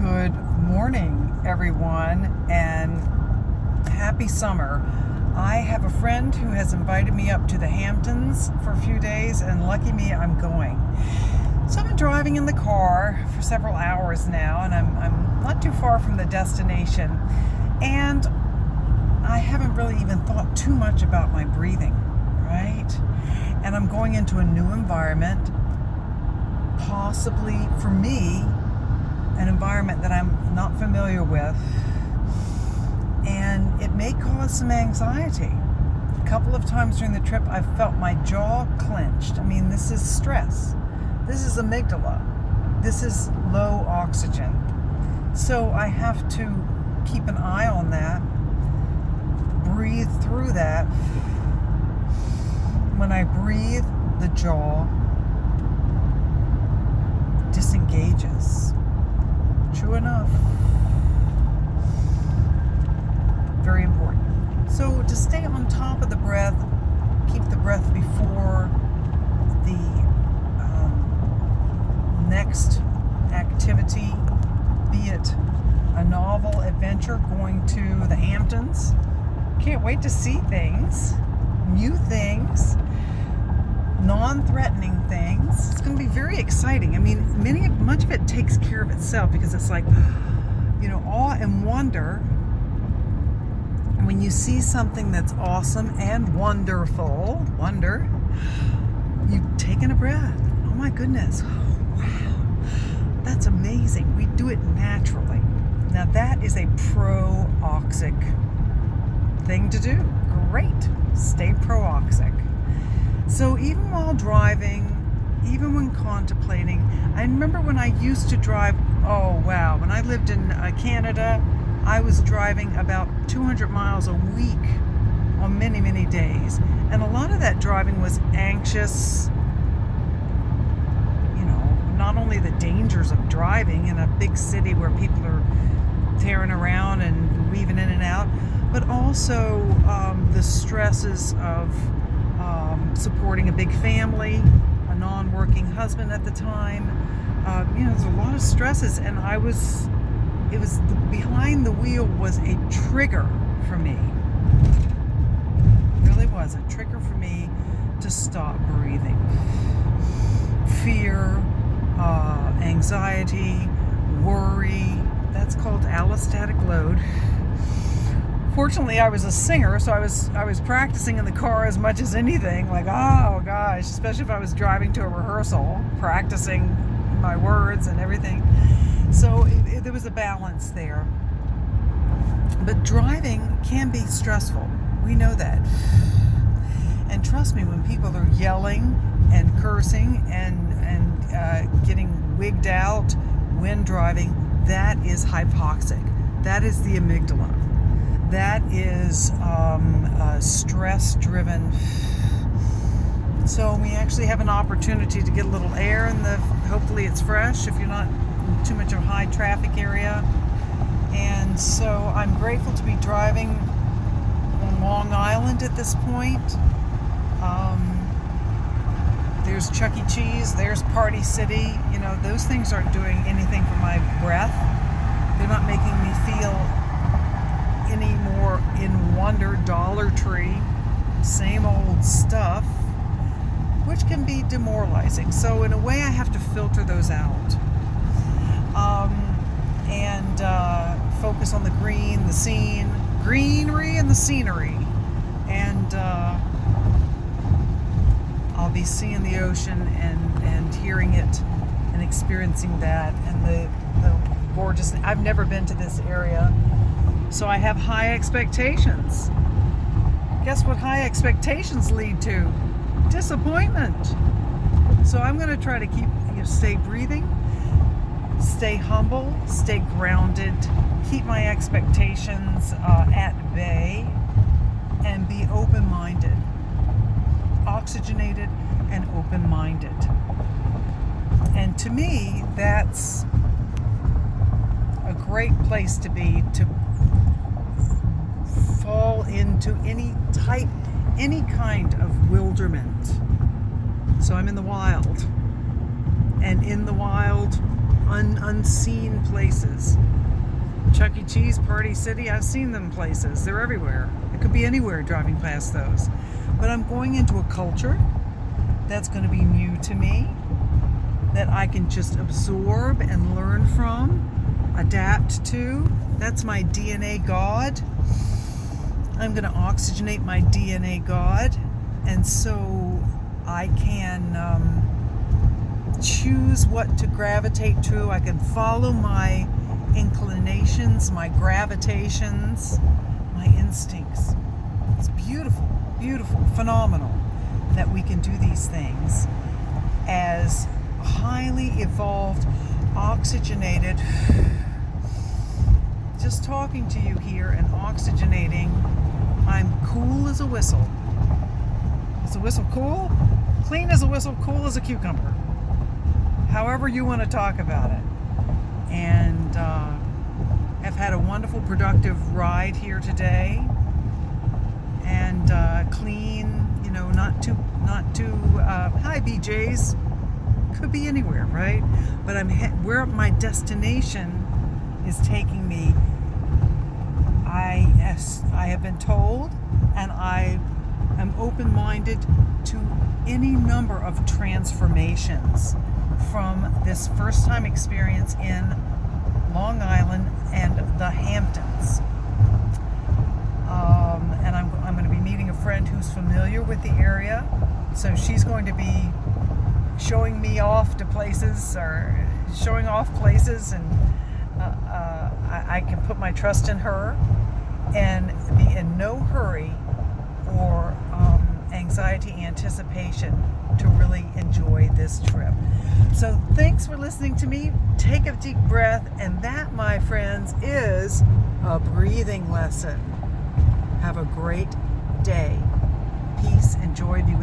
Good morning, everyone, and happy summer. I have a friend who has invited me up to the Hamptons for a few days, and lucky me, I'm going. So I've been driving in the car for several hours now, and I'm not too far from the destination, and I haven't really even thought too much about my breathing, right? And I'm going into a new environment, possibly for me, an environment that I'm not familiar with, and it may cause some anxiety. A couple of times during the trip, I felt my jaw clenched. I mean, this is stress. This is amygdala. This is low oxygen. So I have to keep an eye on that, breathe through that. When I breathe, the jaw disengages. True enough. Very important. So to stay on top of the breath, keep the breath before the next activity, be it a novel adventure, going to the Hamptons. Can't wait to see things, new things, non-threatening things. It's going to be very exciting. I mean, much of it takes care of itself, because it's like, awe and wonder. When you see something that's awesome and wonderful, you've taken a breath. Oh my goodness. Wow. That's amazing. We do it naturally. Now that is a PROoxic thing to do. Great. Stay PROoxic. So even while driving, even when contemplating, I remember when I used to drive, when I lived in Canada, I was driving about 200 miles a week on many, many days. And a lot of that driving was anxious, not only the dangers of driving in a big city where people are tearing around and weaving in and out, but also the stresses of supporting a big family, a non-working husband at the time. There's a lot of stresses, and behind the wheel was a trigger for me. It really was a trigger for me to stop breathing. Fear, anxiety, worry, that's called allostatic load. Fortunately, I was a singer, so I was practicing in the car as much as anything. Like, oh gosh, especially if I was driving to a rehearsal, practicing my words and everything. So there was a balance there. But driving can be stressful. We know that. And trust me, when people are yelling and cursing and getting wigged out when driving, that is hypoxic. That is the amygdala. That is stress-driven. So we actually have an opportunity to get a little air in hopefully it's fresh if you're not in too much of a high traffic area. And so I'm grateful to be driving on Long Island at this point. There's Chuck E. Cheese, there's Party City. Those things aren't doing anything for my breath. They're not making me feel any more in wonder. Dollar Tree, same old stuff, which can be demoralizing. So in a way, I have to filter those out and focus on the green, the greenery and the scenery. And I'll be seeing the ocean and hearing it and experiencing that, and the gorgeous. I've never been to this area, so I have high expectations. Guess what high expectations lead to? Disappointment. So I'm going to try to stay breathing, stay humble, stay grounded, keep my expectations at bay, and be open-minded, oxygenated and open-minded. And to me, that's a great place to be, to fall into any kind of wilderment. So I'm in the wild, and in the wild unseen places. Chuck E. Cheese, Party City, I've seen them places. They're everywhere. It could be anywhere driving past those. But I'm going into a culture that's going to be new to me, that I can just absorb and learn from, adapt to. That's my DNA God. I'm going to oxygenate my DNA God, and so I can choose what to gravitate to. I can follow my inclinations, my gravitations, my instincts. It's beautiful, beautiful, phenomenal that we can do these things as highly evolved, oxygenated, just talking to you here and oxygenating. I'm cool as a whistle. Is a whistle cool? Clean as a whistle, cool as a cucumber. However you want to talk about it. And have had a wonderful, productive ride here today. And clean, you know, not too high BJs. Could be anywhere, right? But where my destination is taking me, I have been told, and I am open-minded to any number of transformations from this first-time experience in Long Island and the Hamptons. And I'm going to be meeting a friend who's familiar with the area, so she's going to be showing me off to places, or showing off places, and I can put my trust in her and be in no hurry or anxiety, anticipation to really enjoy this trip. So thanks for listening to me. Take a deep breath, and that, my friends, is a breathing lesson. Have a great day. Peace and joy be with you.